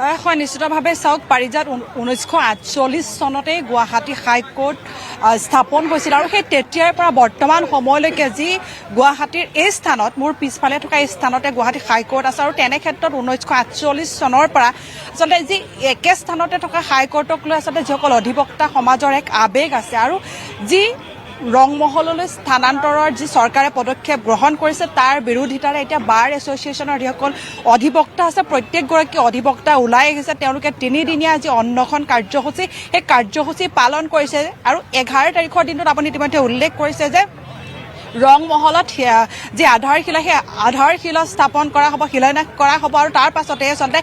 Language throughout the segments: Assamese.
হয়, নিশ্চিতভাৱে চাওক, পাৰিজাত 1948 চনতে গুৱাহাটী হাইকোৰ্ট স্থাপন হৈছিল আৰু সেই তেতিয়াৰ পৰা বৰ্তমান সময়লৈকে যি গুৱাহাটীৰ এই স্থানত, মোৰ পিছফালে থকা এই স্থানতে গুৱাহাটী হাইকোৰ্ট আছে আৰু তেনে ক্ষেত্ৰত 1948 চনৰ পৰা আচলতে যি একে স্থানতে থকা হাইকোৰ্টক লৈ আচলতে যিসকল অধিবক্তা সমাজৰ এক আৱেগ আছে আৰু যি ৰংমহললৈ স্থানান্তৰৰ যি চৰকাৰে পদক্ষেপ গ্ৰহণ কৰিছে তাৰ বিৰোধিতাৰে এতিয়া বাৰ এছ'চিয়েশ্যনৰ যিসকল অধিবক্তা আছে প্ৰত্যেকগৰাকী অধিবক্তা ওলাই আহিছে। তেওঁলোকে 3 দিনীয়া যি অন্বেষণ কাৰ্যসূচী, সেই কাৰ্যসূচী পালন কৰিছে আৰু 11 তাৰিখৰ দিনটোত আপুনি ইতিমধ্যে উল্লেখ কৰিছে যে ৰংমহলত যি আধাৰশিলা, সেই আধাৰশিলা স্থাপন কৰা হ'ব, শিলান্যাস কৰা হ'ব আৰু তাৰ পাছতে আচলতে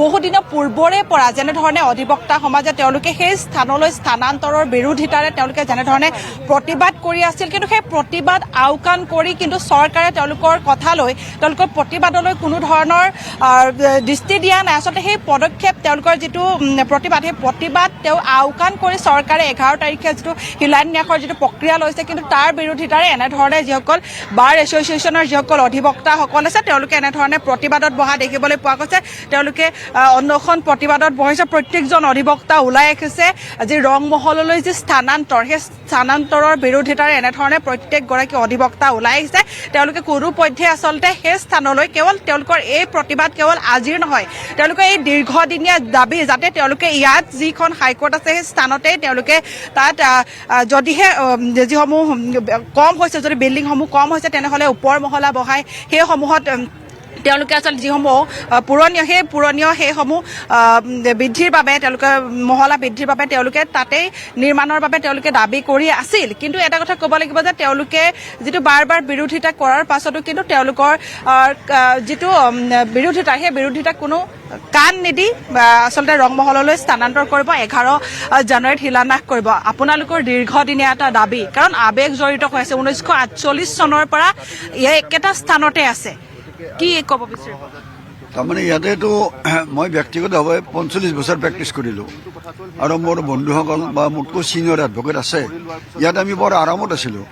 বহুদিনৰ পূৰ্বৰে পৰা যেনেধৰণে অধিবক্তা সমাজে তেওঁলোকে সেই স্থানলৈ স্থানান্তৰৰ বিৰোধিতাৰে তেওঁলোকে যেনেধৰণে প্ৰতিবাদ কৰি আছিল, কিন্তু সেই প্ৰতিবাদ আওকাণ কৰি কিন্তু চৰকাৰে তেওঁলোকৰ কথালৈ, তেওঁলোকৰ প্ৰতিবাদলৈ কোনো ধৰণৰ দৃষ্টি দিয়া নাই। আচলতে সেই পদক্ষেপ, তেওঁলোকৰ যিটো প্ৰতিবাদ, সেই প্ৰতিবাদ তেওঁ আওকাণ কৰি চৰকাৰে 11 তাৰিখে যিটো শিলান্যাসৰ যিটো প্ৰক্ৰিয়া লৈছে, কিন্তু তাৰ বিৰোধিতাৰে এনেধৰণে যিসকল বাৰ এছ'চিয়েশ্যনৰ যিসকল অধিবক্তাসকল আছে তেওঁলোকে এনেধৰণে প্ৰতিবাদত বহা দেখিবলৈ পোৱা গৈছে। তেওঁলোকে অন্বেষণ প্ৰতিবাদত বহিছে, প্ৰত্যেকজন অধিবক্তা ওলাই আহিছে। আজি ৰংমহললৈ যি স্থানান্তৰ, সেই স্থানান্তৰৰ বিৰোধিতাৰে এনেধৰণে প্ৰত্যেকগৰাকী অধিবক্তা ওলাই আহিছে। তেওঁলোকে কোনোপধ্যে আচলতে সেই স্থানলৈ কেৱল তেওঁলোকৰ এই প্ৰতিবাদ কেৱল আজিৰ নহয়, তেওঁলোকে এই দীৰ্ঘদিনীয়া দাবী যাতে তেওঁলোকে ইয়াত যিখন হাইকোৰ্ট আছে সেই স্থানতেই তেওঁলোকে তাত যদিহে যিসমূহ কম হৈছে, যদি বিল্ডিংসমূহ কম হৈছে তেনেহ'লে ওপৰ মহলা বহাই সেইসমূহত তেওঁলোকে আচলতে যিসমূহ পুৰণীয় সেইসমূহ বৃদ্ধিৰ বাবে, তেওঁলোকে মহলা বৃদ্ধিৰ বাবে তেওঁলোকে তাতেই নিৰ্মাণৰ বাবে তেওঁলোকে দাবী কৰি আছিল। কিন্তু এটা কথা ক'ব লাগিব যে তেওঁলোকে যিটো বাৰ বাৰ বিৰোধিতা কৰাৰ পাছতো কিন্তু তেওঁলোকৰ যিটো বিৰোধিতা, সেই বিৰোধিতাক কোনো কাণ নিদি আচলতে ৰংমহললৈ স্থানান্তৰ কৰিব, 11 জানুৱাৰীত শিলান্যাস কৰিব। আপোনালোকৰ দীৰ্ঘদিনীয়া এটা দাবী, কাৰণ আৱেগ জড়িত হৈ আছে, 1948 চনৰ পৰা একেটা স্থানতে আছে, কি ক'ব বিচাৰিব? তাৰমানে ইয়াতেতো মই ব্যক্তিগতভাৱে 45 বছৰ প্ৰেক্টিছ কৰিলোঁ আৰু মোৰ বন্ধুসকল বা মোতকৈ ছিনিয়ৰ এডভকেট আছে। ইয়াত আমি বৰ আৰামত আছিলোঁ।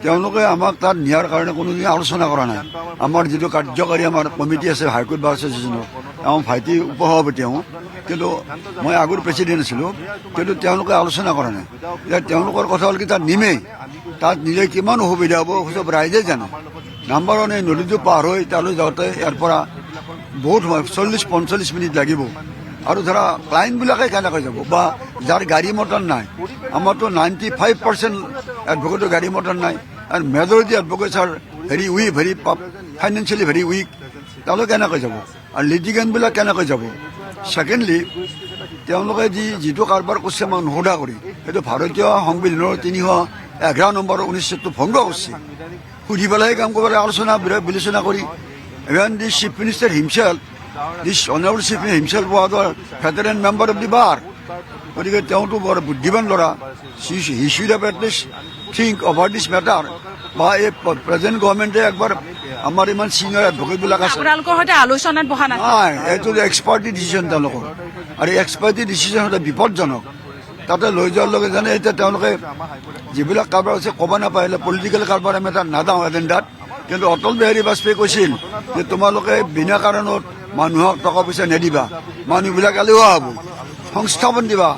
তেওঁলোকে আমাক তাত নিয়াৰ কাৰণে কোনোদিন আলোচনা কৰা নাই। আমাৰ যিটো কাৰ্যকাৰী আমাৰ কমিটি আছে হাইকোৰ্ট বাৰ এছ'চিয়েশ্যনৰ, আমাৰ ভাইটি উপসভাপতি তেওঁ, কিন্তু মই আগৰ প্ৰেচিডেণ্ট আছিলোঁ, কিন্তু তেওঁলোকে আলোচনা কৰা নাই। এতিয়া তেওঁলোকৰ কথা হ'ল কি, তাত নিমেই, তাত নিলে কিমান অসুবিধা হ'ব চব ৰাইজে জানে। নাম্বাৰ ওৱান, এই নদীটো পাৰ হৈ তালৈ যাওঁতে ইয়াৰ পৰা বহুত সময় 40-45 মিনিট লাগিব। আৰু ধৰা ক্লাইণ্টবিলাকে কেনেকৈ যাব, বা যাৰ গাড়ী মটৰ নাই, আমাৰতো 95% এডভকেটৰ গাড়ী মটৰ নাই, আৰু majority advocates are very weak, financially very weak, তেওঁলোকে কেনেকৈ যাব, আৰু লিটিগেণ্টবিলাক কেনেকৈ যাব। ছেকেণ্ডলি, তেওঁলোকে যিটো কাৰবাৰ কৰিছে আমাক নোসোধা কৰি, সেইটো ভাৰতীয় সংবিধানৰ 311 নম্বৰ অনুচ্ছেদটো ভংগ কৰিছে। সুধি পেলাই কাম কৰিব, আলোচনা বিবেচনা কৰি। Even the chief minister himself, this honorable chief minister himself was a veteran member of the bar. গতিকে তেওঁতো বৰ বুদ্ধিমান ল'ৰা, he should have at least think about this matter. বা এই প্ৰেজেণ্ট গভৰ্ণমেণ্টে একবাৰ আমাৰ ইমান ছিনিয়ৰ এডভকেটবিলাক আছে, আপোনালোকৰ সৈতে আলোচনাত বহা নাই। এইটো এক্সপাৰ্টি ডিচিশ্যন তেওঁলোকৰ, আৰু এই এক্সপাৰ্টি ডিচিশ্যন সদায় বিপদজনক। তাতে লৈ যোৱাৰ লগে জানে এতিয়া তেওঁলোকে যিবিলাক কাৰবাৰ আছে ক'ব নাপাৰিলে, পলিটিকেল কাৰবাৰ আমি তাত নাযাওঁ এজেণ্ডাত। কিন্তু অটল বিহাৰী বাজপেয়ী কৈছিল যে তোমালোকে বিনা কাৰণত মানুহক টকা পইচা নিদিবা, মানুহবিলাক এলেহুৱা হ'ব, সংস্থাপন দিবা।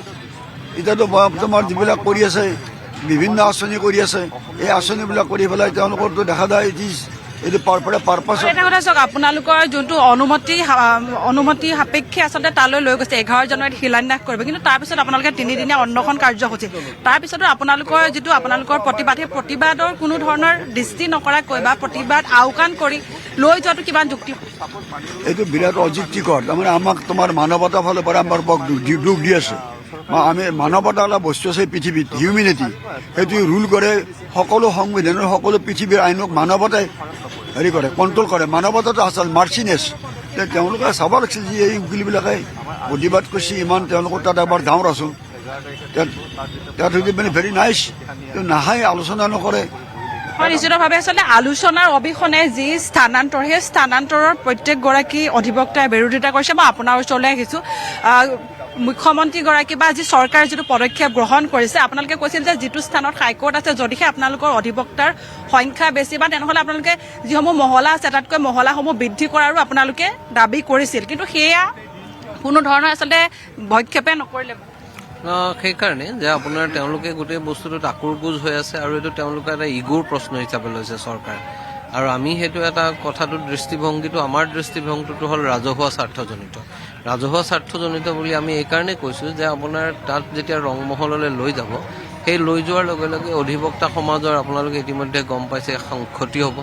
এতিয়াতো তোমাৰ যিবিলাক কৰি আছে, বিভিন্ন আঁচনি কৰি আছে, এই আঁচনিবিলাক কৰি পেলাই তেওঁলোকৰতো দেখা যায় এইটো পাৰপাছ। এটা কথা চাওক, আপোনালোকৰ যোনটো অনুমতি সাপেক্ষে আচলতে তালৈ লৈ গৈছে, 11 জানুৱাৰীত শিলান্যাস কৰিব, কিন্তু তাৰপিছত আপোনালোকে 3 দিনীয়া অন্বেষণ কাৰ্যসূচী, তাৰপিছতো আপোনালোকৰ যিটো প্ৰতিবাদ, সেই প্ৰতিবাদৰ কোনো ধৰণৰ দৃষ্টি নকৰাকৈ বা প্ৰতিবাদ আওকাণ কৰি লৈ যোৱাটো কিমান যুক্তি? এইটো বিৰাট অযুক্তিকৰ। তাৰমানে আমাক তোমাৰ মানৱতাৰ ফালৰ পৰা আমাৰ দুখ দি আছে। আমি মানৱতা এটা বস্তু আছে পৃথিৱীত, হিউমেনিটি, সেইটো ৰুল কৰে সকলো সংবিধানৰ, সকলো পৃথিৱীৰ আইনক মানৱতাই হেৰি কৰে, কণ্ট্ৰল কৰে। মানৱতাটো আচল মাৰ্চিনেছ। তেওঁলোকে চাব লাগিছিল যে এই উকিলবিলাকে প্ৰতিবাদ কৰিছে ইমান, তেওঁলোকৰ তাত এবাৰ যাওঁ ৰাচোন, তাত মানে ভেৰি নাইচ, নাহাই, আলোচনা নকৰে। হয়, নিশ্চিতভাৱে আচলতে আলোচনাৰ অবিহনে যি স্থানান্তৰ, সেই স্থানান্তৰৰ প্ৰত্যেকগৰাকী অধিবক্তাই বিৰোধিতা কৰিছে। মই আপোনাৰ ওচৰলৈ আহিছোঁ, মুখ্যমন্ত্ৰীগৰাকী বা যি চৰকাৰে যিটো পদক্ষেপ গ্ৰহণ কৰিছে, আপোনালোকে কৈছিল যে যিটো স্থানত হাইকোৰ্ট আছে, যদিহে আপোনালোকৰ অধিবক্তাৰ সংখ্যা বেছি বা তেনেহ'লে আপোনালোকে যিসমূহ মহলা আছে তাতকৈ মহলাসমূহ বৃদ্ধি কৰাৰো আপোনালোকে দাবী কৰিছিল, কিন্তু সেয়া কোনো ধৰণৰ আচলতে ভক্ষেপে নকৰিলে সেইকাৰণে যে আপোনাৰ তেওঁলোকে গোটেই বস্তুটোত আকুৰগোজ হৈ আছে আৰু এইটো তেওঁলোকে এটা ইগোৰ প্ৰশ্ন হিচাপে লৈছে চৰকাৰ আৰু আমি সেইটো এটা কথাটো দৃষ্টিভংগীটো আমাৰ দৃষ্টিভংগীটো হ'ল ৰাজহুৱা স্বাৰ্থজনিত বুলি আমি এইকাৰণেই কৈছোঁ যে আপোনাৰ তাত যেতিয়া ৰংমহললৈ লৈ যাব সেই লৈ যোৱাৰ লগে লগে অধিবক্তা সমাজৰ আপোনালোকে ইতিমধ্যে গম পাইছে ক্ষতি হ'ব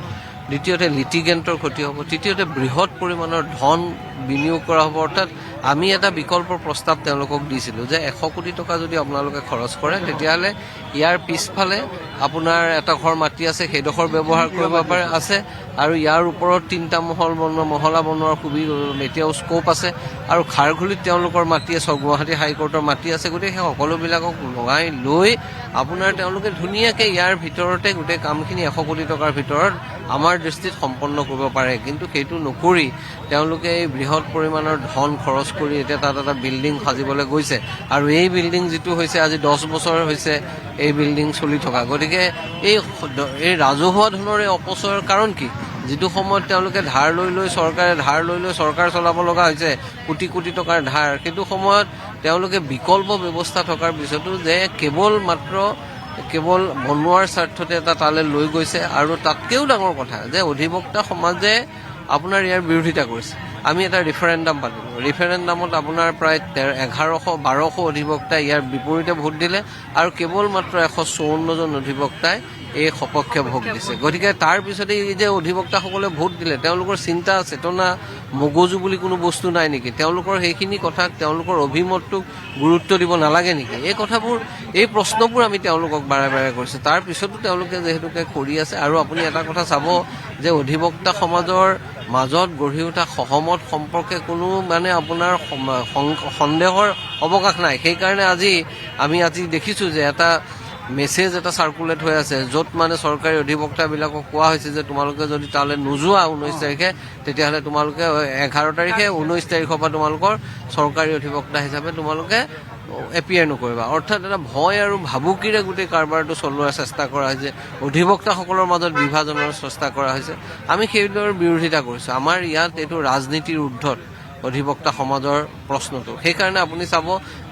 দ্বিতীয়তে লিটিগেণ্টৰ ক্ষতি হ'ব তৃতীয়তে বৃহৎ পৰিমাণৰ ধন বিনিয়োগ কৰা হ'ব অৰ্থাৎ আমি এটা বিকল্পৰ প্ৰস্তাৱ তেওঁলোকক দিছিলোঁ যে 100 কোটি টকা যদি আপোনালোকে খৰচ কৰে তেতিয়াহ'লে ইয়াৰ পিছফালে আপোনাৰ এটা ঘৰ মাটি আছে সেইডোখৰ ব্যৱহাৰ কৰিব পাৰে আছে আৰু ইয়াৰ ওপৰত 3টা মহলা বনোৱাৰ এতিয়াও স্ক'প আছে আৰু খাৰঘুলিত তেওঁলোকৰ মাটি আছে গুৱাহাটী হাইকোৰ্টৰ মাটি আছে গতিকে সেই সকলোবিলাকক লগাই লৈ আপোনাৰ তেওঁলোকে ধুনীয়াকৈ ইয়াৰ ভিতৰতে গোটেই কামখিনি 100 কোটি টকাৰ ভিতৰত আমাৰ দৃষ্টিত সম্পন্ন কৰিব পাৰে কিন্তু সেইটো নকৰি তেওঁলোকে এই বৃহৎ পৰিমাণৰ ধন খৰচ কৰি এতিয়া তাত এটা বিল্ডিং সাজিবলৈ গৈছে আৰু এই বিল্ডিং যিটো হৈছে আজি 10 বছৰ হৈছে এই বিল্ডিং চলি থকা গতিকে এই ৰাজহুৱা ধনৰে অপচয়ৰ কাৰণ কি যিটো সময়ত তেওঁলোকে ধাৰ লৈ চৰকাৰ চলাব লগা হৈছে কোটি কোটি টকাৰ ধাৰ সেইটো সময়ত তেওঁলোকে বিকল্প ব্যৱস্থা থকাৰ পিছতো যে কেৱল বনোৱাৰ স্বাৰ্থতে এটা তালৈ লৈ গৈছে আৰু তাতকৈও ডাঙৰ কথা যে অধিবক্তা সমাজে আপোনাৰ ইয়াৰ বিৰোধিতা কৰিছে আমি এটা ৰিফাৰেণ্ডাম পাতিলোঁ ৰিফাৰেণ্ডামত আপোনাৰ প্ৰায় 1100-1200 অধিবক্তাই ইয়াৰ বিপৰীতে ভোট দিলে আৰু কেৱল মাত্ৰ 154জন অধিবক্তাই এই সপক্ষে ভোট দিছে গতিকে তাৰ পিছতে এই যে অধিবক্তাসকলে ভোট দিলে তেওঁলোকৰ চিন্তা চেতনা মগজু বুলি কোনো বস্তু নাই নেকি তেওঁলোকৰ সেইখিনি কথাক তেওঁলোকৰ অভিমতটোক গুৰুত্ব দিব নালাগে নেকি এই প্ৰশ্নবোৰ আমি তেওঁলোকক বাৰে বাৰে কৰিছোঁ তাৰ পিছতো তেওঁলোকে যিহেতুকে কৰি আছে আৰু আপুনি এটা কথা চাব যে অধিবক্তা সমাজৰ মাজত গঢ়ি উঠা সহমত সম্পৰ্কে কোনো আপোনাৰ সন্দেহৰ অৱকাশ নাই সেইকাৰণে আমি দেখিছোঁ যে এটা মেছেজ এটা চাৰ্কুলেট হৈ আছে য'ত চৰকাৰী অধিবক্তাবিলাকক কোৱা হৈছে যে তোমালোকে যদি তালৈ নোযোৱা 19 তাৰিখে তেতিয়াহ'লে তোমালোকে 11 তাৰিখে 19 তাৰিখৰ পৰা তোমালোকৰ চৰকাৰী অধিবক্তা হিচাপে তোমালোকে এপিয়াৰ নকৰিবা অৰ্থাৎ এটা ভয় আৰু ভাবুকিৰে গোটেই কাৰবাৰটো চলোৱাৰ চেষ্টা কৰা হৈছে অধিবক্তাসকলৰ মাজত বিভাজনৰ চেষ্টা কৰা হৈছে আমি সেইদৰে বিৰোধিতা কৰিছোঁ আমাৰ ইয়াত এইটো ৰাজনীতিৰ ঊৰ্ধত অধিবক্তা সমাজৰ প্ৰশ্নটো সেইকাৰণে আপুনি চাব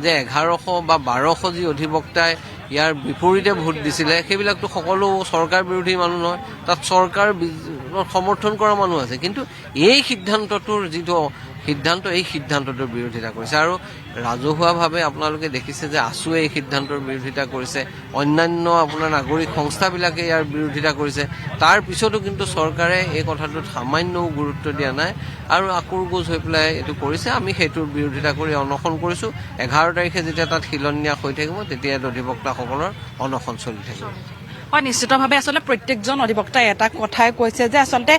যে 1100 বা 1200 যি অধিবক্তাই ইয়াৰ বিপৰীতে ভোট দিছিলে সেইবিলাকতো সকলো চৰকাৰ বিৰোধী মানুহ নহয় তাত চৰকাৰ সমৰ্থন কৰা মানুহ আছে কিন্তু এই সিদ্ধান্তটোৰ এই সিদ্ধান্তটোৰ বিৰোধিতা কৰিছে আৰু ৰাজহুৱাভাৱে আপোনালোকে দেখিছে যে আছুৱে এই সিদ্ধান্তৰ বিৰোধিতা কৰিছে অন্যান্য আপোনাৰ নাগৰিক সংস্থাবিলাকে ইয়াৰ বিৰোধিতা কৰিছে তাৰ পিছতো কিন্তু চৰকাৰে এই কথাটোত সামান্যও গুৰুত্ব দিয়া নাই আৰু আকুৰগোজ হৈ পেলাই এইটো কৰিছে আমি সেইটোৰ বিৰোধিতা কৰি অনশন কৰিছোঁ 11 তাৰিখে যেতিয়া তাত শিলান্যাস হৈ থাকিব তেতিয়া অধিবক্তাসকলৰ অনশন চলি থাকিব হয় নিশ্চিতভাৱে আচলতে প্ৰত্যেকজন অধিবক্তাই এটা কথাই কৈছে যে আচলতে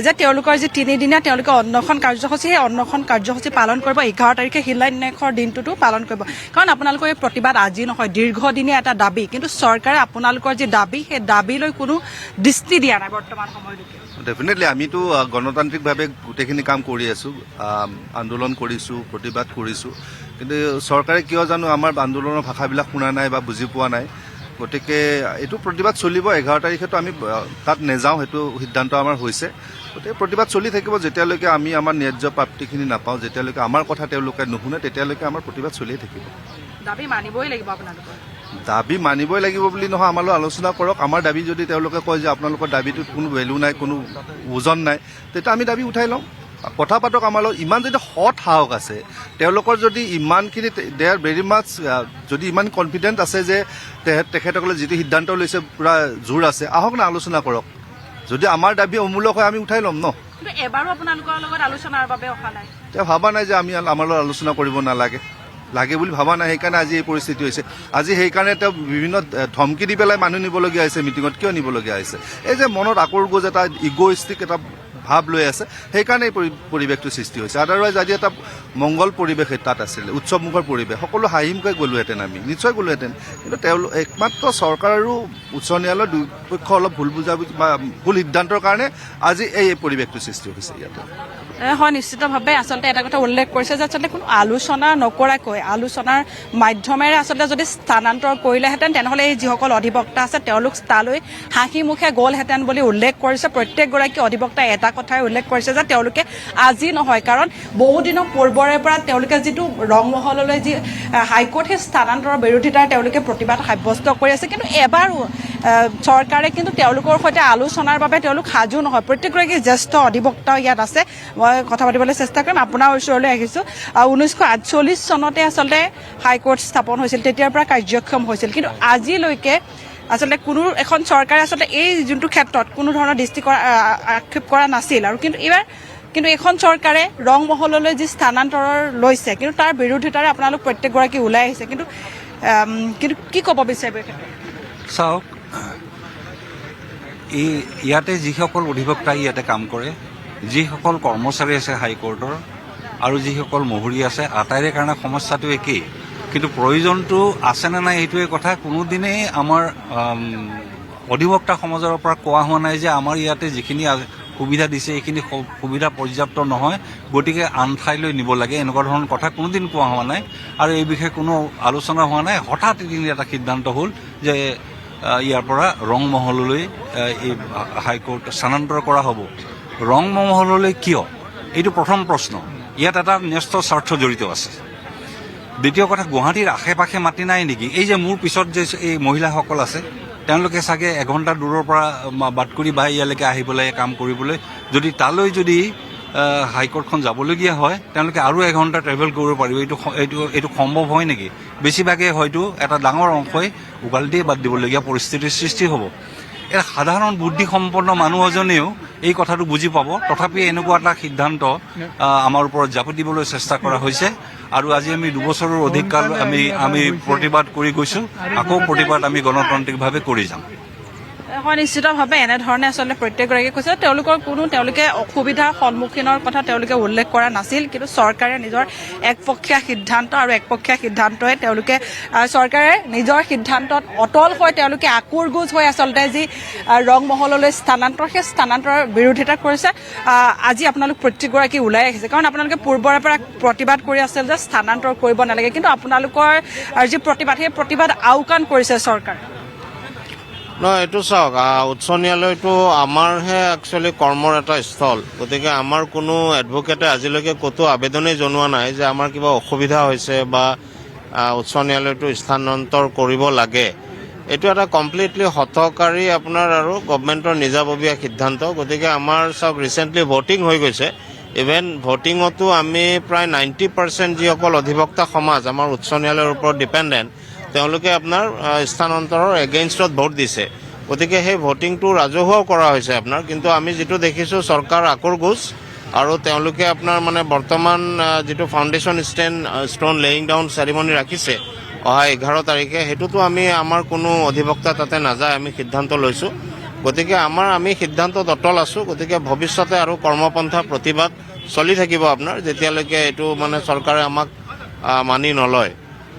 যে তেওঁলোকৰ যি 3 দিনীয়া তেওঁলোকে অন্বেষণ কাৰ্যসূচী সেই অন্বেষণ কাৰ্যসূচী পালন কৰিব 11 তাৰিখে শিলান্যাসৰ দিনটোতো পালন কৰিব কাৰণ আপোনালোকৰ এই প্ৰতিবাদ আজি নহয় দীৰ্ঘদিনীয়া এটা দাবী কিন্তু চৰকাৰে আপোনালোকৰ যি দাবী সেই দাবীলৈ কোনো দৃষ্টি দিয়া নাই বৰ্তমান সময়লৈকে ডেফিনেটলি আমিতো গণতান্ত্ৰিকভাৱে গোটেইখিনি কাম কৰি আছোঁ আন্দোলন কৰিছোঁ প্ৰতিবাদ কৰিছোঁ কিন্তু চৰকাৰে কিয় জানো আমাৰ আন্দোলনৰ ভাষাবিলাক শুনা নাই বা বুজি পোৱা নাই গতিকে এইটো প্ৰতিবাদ চলিব 11 তাৰিখেতো আমি তাত নেযাওঁ সেইটো সিদ্ধান্ত আমাৰ হৈছে গতিকে প্ৰতিবাদ চলি থাকিব যেতিয়ালৈকে আমি আমাৰ ন্যায্য প্ৰাপ্তিখিনি নাপাওঁ যেতিয়ালৈকে আমাৰ কথা তেওঁলোকে নুশুনে তেতিয়ালৈকে আমাৰ প্ৰতিবাদ চলিয়ে থাকিব দাবী মানিবই লাগিব আপোনালোকৰ দাবী মানিবই লাগিব বুলি নহয় আমাৰ লগত আলোচনা কৰক আমাৰ দাবী যদি তেওঁলোকে কয় যে আপোনালোকৰ দাবীটোত কোনো ভেলু নাই কোনো ওজন নাই তেতিয়া আমি দাবী উঠাই লওঁ কথা পাতক আমাৰ লগত ইমান যদি সৎ সাহস আছে তেওঁলোকৰ যদি ইমানখিনি দে আৰ ভেৰি মাছ যদি ইমান কনফিডেণ্ট আছে যে তেখেতসকলে যিটো সিদ্ধান্ত লৈছে পূৰা জোৰ আছে আহক না আলোচনা কৰক যদি আমাৰ দাবী অমূলক হয় আমি উঠাই ল'ম ন কিন্তু এবাৰো আপোনালোকৰ লগত আলোচনাৰ বাবে অহা নাই তেওঁ ভবা নাই যে আমি আমাৰ লগত আলোচনা কৰিব লাগে বুলি ভবা নাই সেইকাৰণে আজি এই পৰিস্থিতি হৈছে আজি সেইকাৰণে তেওঁ বিভিন্ন ধমকি দি পেলাই মানুহ নিবলগীয়া হৈছে মিটিঙত কিয় নিবলগীয়া হৈছে এই যে মনত আকুৰগোজ এটা ইগ'ইষ্টিক এটা ভাৱ লৈ আছে সেইকাৰণে এই পৰিৱেশটো সৃষ্টি হৈছে আদাৰৱাইজ আজি এটা মংগল পৰিৱেশ তাত আছিলে উৎসৱমুখৰ পৰিৱেশ সকলো হাঁহিমুখে গ'লোহেঁতেন আমি নিশ্চয় গ'লোহেঁতেন কিন্তু তেওঁলোক একমাত্ৰ চৰকাৰ আৰু উচ্চ ন্যায়ালয়ৰ দুই পক্ষ অলপ ভুল সিদ্ধান্তৰ কাৰণে আজি এই পৰিৱেশটো সৃষ্টি হৈছে ইয়াতে হয় নিশ্চিতভাৱে আচলতে এটা কথা উল্লেখ কৰিছে যে আচলতে কোনো আলোচনা নকৰাকৈ আলোচনাৰ মাধ্যমেৰে আচলতে যদি স্থানান্তৰ কৰিলেহেঁতেন তেনেহ'লে এই যিসকল অধিবক্তা আছে তেওঁলোক তালৈ হাঁহি মুখে গ'লহেঁতেন বুলি উল্লেখ কৰিছে প্ৰত্যেকগৰাকী অধিবক্তাই এটা কথাই উল্লেখ কৰিছে যে তেওঁলোকে আজি নহয়, কাৰণ বহুদিনৰ পূৰ্বৰে পৰা তেওঁলোকে যিটো ৰংমহললৈ যি হাইকোৰ্ট সেই স্থানান্তৰৰ বিৰোধিতাৰ তেওঁলোকে প্ৰতিবাদ সাব্যস্ত কৰি আছে। কিন্তু এবাৰো চৰকাৰে কিন্তু তেওঁলোকৰ সৈতে আলোচনাৰ বাবে তেওঁলোক সাজু নহয়। প্ৰত্যেকগৰাকী জ্যেষ্ঠ অধিবক্তা ইয়াত আছে, মই কথা পাতিবলৈ চেষ্টা কৰিম। আপোনাৰ ওচৰলৈ আহিছোঁ। 1948 চনতে আচলতে হাইকোৰ্ট স্থাপন হৈছিল, তেতিয়াৰ পৰা কাৰ্যক্ষম হৈছিল। কিন্তু আজিলৈকে আচলতে কোনো এখন চৰকাৰে আচলতে এই যোনটো ক্ষেত্ৰত কোনো ধৰণৰ দৃষ্টি আক্ষেপ কৰা নাছিল। আৰু কিন্তু এইখন চৰকাৰে ৰংমহললৈ যি স্থানান্তৰ লৈছে, কিন্তু তাৰ বিৰোধিতাৰে আপোনালোক প্ৰত্যেকগৰাকী ওলাই আহিছে। কিন্তু কি ক'ব বিচাৰিব এই ক্ষেত্ৰত? চাওক, ইয়াতে যিসকল অধিবক্তা ইয়াতে কাম কৰে, যিসকল কৰ্মচাৰী আছে হাইকোৰ্টৰ আৰু যিসকল মহুৰি আছে, আটাইৰে কাৰণে সমস্যাটো একেই। কিন্তু প্ৰয়োজনটো আছেনে নাই এইটোৱে কথা। কোনোদিনেই আমাৰ অধিবক্তা সমাজৰ পৰা কোৱা হোৱা নাই যে আমাৰ ইয়াতে যিখিনি সুবিধা দিছে এইখিনি সুবিধা পৰ্যাপ্ত নহয়, গতিকে আন ঠাইলৈ নিব লাগে, এনেকুৱা ধৰণৰ কথা কোনোদিন কোৱা হোৱা নাই। আৰু এই বিষয়ে কোনো আলোচনা হোৱা নাই। হঠাৎ এদিন এটা সিদ্ধান্ত হ'ল যে ইয়াৰ পৰা ৰংমহললৈ এই হাইকোৰ্ট স্থানান্তৰ কৰা হ'ব। ৰংমহললৈ কিয়? এইটো প্ৰথম প্ৰশ্ন। ইয়াত এটা ন্যস্ত স্বাৰ্থ জড়িত আছে। দ্বিতীয় কথা, গুৱাহাটীৰ আশে পাশে মাটি নাই নেকি? এই যে মোৰ পিছত যে এই মহিলাসকল আছে, তেওঁলোকে চাগে এঘণ্টা দূৰৰ পৰা বাট কৰি বা ইয়ালৈকে আহিবলৈ কাম কৰিবলৈ, যদি তালৈ যদি হাইকোৰ্টখন যাবলগীয়া হয়, তেওঁলোকে আৰু এঘণ্টা ট্ৰেভেল কৰিব পাৰিব। এইটো সম্ভৱ হয় নেকি? বেছিভাগে হয়তো এটা ডাঙৰ অংশই উকালতিয়ে বাদ দিবলগীয়া পৰিস্থিতিৰ সৃষ্টি হ'ব। এটা সাধাৰণ বুদ্ধিসম্পন্ন মানুহ এজনেও এই কথাটো বুজি পাব। তথাপি এনেকুৱা এটা সিদ্ধান্ত আমাৰ ওপৰত জাপি দিবলৈ চেষ্টা কৰা হৈছে। আৰু আজি আমি 2 বছৰৰ অধিক কাল আমি প্ৰতিবাদ কৰি গৈছোঁ। আকৌ প্ৰতিবাদ আমি গণতান্ত্ৰিকভাৱে কৰি যাম। হয়, নিশ্চিতভাৱে এনেধৰণে আচলতে প্ৰত্যেকগৰাকীয়ে কৈছে তেওঁলোকে অসুবিধাৰ সন্মুখীনৰ কথা তেওঁলোকে উল্লেখ কৰা নাছিল। কিন্তু চৰকাৰে নিজৰ একপক্ষীয়া সিদ্ধান্ত আৰু একপক্ষীয়া সিদ্ধান্তই তেওঁলোকে চৰকাৰে নিজৰ সিদ্ধান্তত অটল হৈ তেওঁলোকে আকুৰগোজ হৈ আচলতে যি ৰংমহললৈ স্থানান্তৰ, সেই স্থানান্তৰৰ বিৰোধিতা কৰিছে। আজি আপোনালোক প্ৰত্যেকগৰাকী ওলাই আহিছে, কাৰণ আপোনালোকে পূৰ্বৰে পৰা প্ৰতিবাদ কৰি আছিল যে স্থানান্তৰ কৰিব নালাগে। কিন্তু আপোনালোকৰ যি প্ৰতিবাদ, সেই প্ৰতিবাদ আওকাণ কৰিছে চৰকাৰে। নহয়, এইটো চাওক, উচ্চ ন্যায়ালয়টো আমাৰহে একচুৱেলি কৰ্মৰ এটা স্থল। গতিকে আমাৰ কোনো এডভকেটে আজিলৈকে ক'তো আবেদনেই জনোৱা নাই যে আমাৰ কিবা অসুবিধা হৈছে বা উচ্চ ন্যায়ালয়টো স্থানান্তৰ কৰিব লাগে। এইটো এটা কমপ্লিটলি হঠকাৰী আপোনাৰ আৰু গভমেণ্টৰ নিজাববীয়া সিদ্ধান্ত। গতিকে আমাৰ চাওক, ৰিচেণ্টলি ভোটিং হৈ গৈছে। ইভেন ভোটিঙতো আমি প্ৰায় 90% যিসকল অধিবক্তা সমাজ আমাৰ উচ্চ ন্যায়ালয়ৰ ওপৰত ডিপেণ্ডেণ্ট, তেওঁলোকে আপোনাৰ স্থানান্তৰৰ এগেইনষ্টত ভোট দিছে। গতিকে সেই ভোটিংটো ৰাজহুৱাও কৰা হৈছে আপোনাৰ। কিন্তু আমি যিটো দেখিছোঁ, চৰকাৰ আকুৰগোজ আৰু তেওঁলোকে আপোনাৰ মানে বৰ্তমান যিটো foundation stone laying down ceremony ৰাখিছে অহা 11 তাৰিখে, সেইটোতো আমাৰ কোনো অধিবক্তা তাতে নাযায়, আমি সিদ্ধান্ত লৈছোঁ। গতিকে আমি সিদ্ধান্তত অটল আছোঁ। গতিকে ভৱিষ্যতে আৰু কৰ্মপন্থা প্ৰতিবাদ চলি থাকিব আপোনাৰ, যেতিয়ালৈকে এইটো মানে চৰকাৰে আমাক মানি নলয়।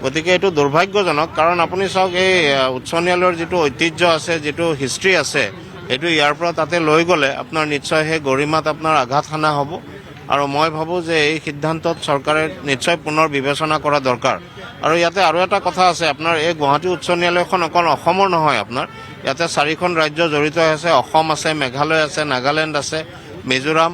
গতিকে এইটো দুৰ্ভাগ্যজনক। কাৰণ আপুনি চাওক, এই উচ্চ ন্যায়ালয়ৰ যিটো ঐতিহ্য আছে, যিটো হিষ্ট্ৰী আছে, সেইটো ইয়াৰ পৰা তাতে লৈ গ'লে আপোনাৰ নিশ্চয় সেই গৰিমাত আপোনাৰ আঘাত সানা হ'ব। আৰু মই ভাবোঁ যে এই সিদ্ধান্তত চৰকাৰে নিশ্চয় পুনৰ বিবেচনা কৰা দৰকাৰ। আৰু ইয়াতে আৰু এটা কথা আছে, আপোনাৰ এই গুৱাহাটী উচ্চ ন্যায়ালয়খন অকল অসমৰ নহয়, আপোনাৰ ইয়াতে 4খন ৰাজ্য জড়িত হৈ আছে। অসম আছে, মেঘালয় আছে, নাগালেণ্ড আছে, মিজোৰাম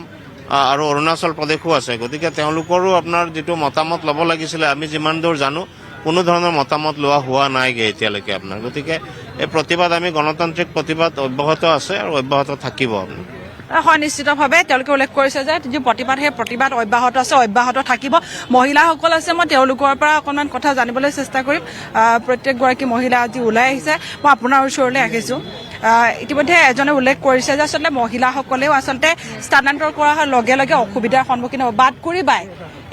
আৰু অৰুণাচল প্ৰদেশো আছে। গতিকে তেওঁলোকৰো আপোনাৰ যিটো মতামত ল'ব লাগিছিলে, আমি যিমান দূৰ জানো কোনো ধৰণৰ মতামত লোৱা হোৱা নাইগে এতিয়ালৈকে আপোনাৰ। গতিকে এই প্ৰতিবাদ, আমি গণতান্ত্ৰিক প্ৰতিবাদ অব্যাহত আছে আৰু অব্যাহত থাকিব আপোনাৰ। হয়, নিশ্চিতভাৱে তেওঁলোকে উল্লেখ কৰিছে যে যি প্ৰতিবাদ, সেই প্ৰতিবাদ অব্যাহত আছে, অব্যাহত থাকিব। মহিলাসকল আছে, মই তেওঁলোকৰ পৰা অকণমান কথা জানিবলৈ চেষ্টা কৰিম। প্ৰত্যেকগৰাকী মহিলা আজি ওলাই আহিছে। মই আপোনাৰ ওচৰলৈ আহিছোঁ। ইতিমধ্যে এজনে উল্লেখ কৰিছে যে আচলতে মহিলাসকলেও আচলতে স্থানান্তৰ কৰাৰ লগে লগে অসুবিধাৰ সন্মুখীন হ'ব। বাট কৰি বাই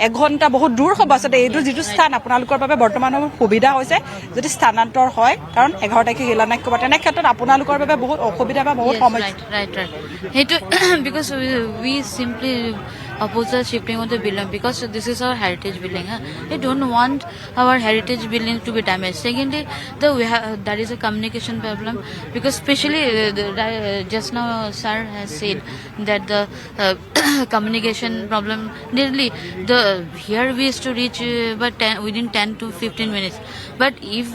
এঘণ্টা বহুত দূৰ হ'ব। আচলতে এইটো যিটো স্থান আপোনালোকৰ বাবে বৰ্তমান সুবিধা হৈছে যদি স্থানান্তৰ হয়, কাৰণ 11 তাৰিখে শিলান্যাস কৰিব, তেনে ক্ষেত্ৰত আপোনালোকৰ বাবে বহুত অসুবিধা বা বহুত সমস্যা। Right. সেইটো because we simply oppose the shifting of the building because this is our heritage building. We don't want our heritage building to be damaged. Secondly, there is a communication problem because especially just now sir has said that the communication problem. Nearly here we used to reach within 10 to 15 minutes. But if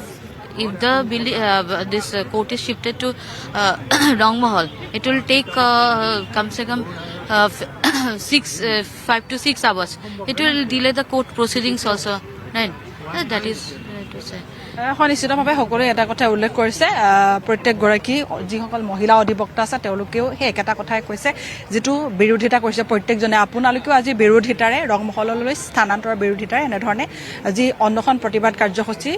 the this court is shifted to Rangmahal, it will take come se kam 5 to 6 hours. It will delay the court proceedings also. Right? That is to say. নিশ্চিতভাৱে সকলোৱে এটা কথা উল্লেখ কৰিছে প্ৰত্যেকগৰাকী যিসকল মহিলা অধিবক্তা আছে তেওঁলোকেও সেই একেটা কথাই কৈছে যিটো বিৰোধিতা কৰিছে প্ৰত্যেকজনে আপোনালোকেও আজি বিৰোধিতাৰে ৰংমহললৈ স্থানান্তৰ বিৰোধিতাৰে এনেধৰণে যি অন্বেষণ প্ৰতিবাদ কাৰ্যসূচী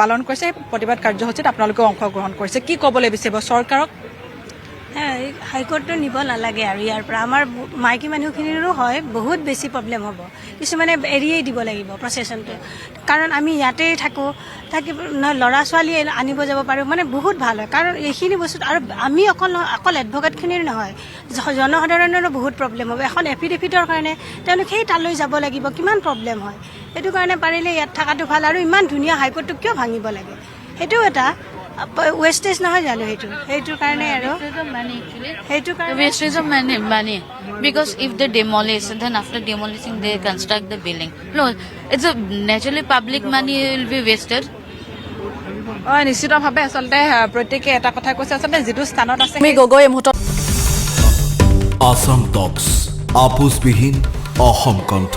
পালন কৰিছে প্ৰতিবাদ কাৰ্যসূচীত আপোনালোকেও অংশগ্ৰহণ কৰিছে কি ক'বলৈ বিচাৰিব চৰকাৰক হাইকোৰ্টটো নিব নালাগে আৰু ইয়াৰ পৰা আমাৰ মাইকী মানুহখিনিৰো হয় বহুত বেছি প্ৰব্লেম হ'ব কিছুমানে এৰিয়েই দিব লাগিব প্ৰচেছনটো কাৰণ আমি ইয়াতেই থাকি ল'ৰা ছোৱালী আনিব যাব পাৰোঁ মানে বহুত ভাল হয় কাৰণ এইখিনি বস্তুত আৰু আমি অকল এডভকেটখিনিৰ নহয় জনসাধাৰণৰো বহুত প্ৰব্লেম হ'ব এখন এফিডেভিটৰ কাৰণে তেওঁলোক সেই তালৈ যাব লাগিব কিমান প্ৰব্লেম হয় সেইটো কাৰণে পাৰিলে ইয়াত থকাটো ভাল আৰু ইমান ধুনীয়া হাইকোৰ্টটো কিয় ভাঙিব লাগে সেইটোও এটা ৱেষ্টেজ নহয় জানো সেইটোৰ কাৰণে আৰু সেইটোৰ কাৰণে Wastage of money. Because if they demolish, then after demolishing they construct the building. No, it's a naturally public money will be wasted. নিশ্চিতভাৱে আচলতে প্ৰত্যেকে এটা কথা কৈছে আচলতে যিটো স্থানত আছে আমি গগৈ মুহূৰ্তত আসাম টক্স আপোচবিহীন অসম কণ্ঠ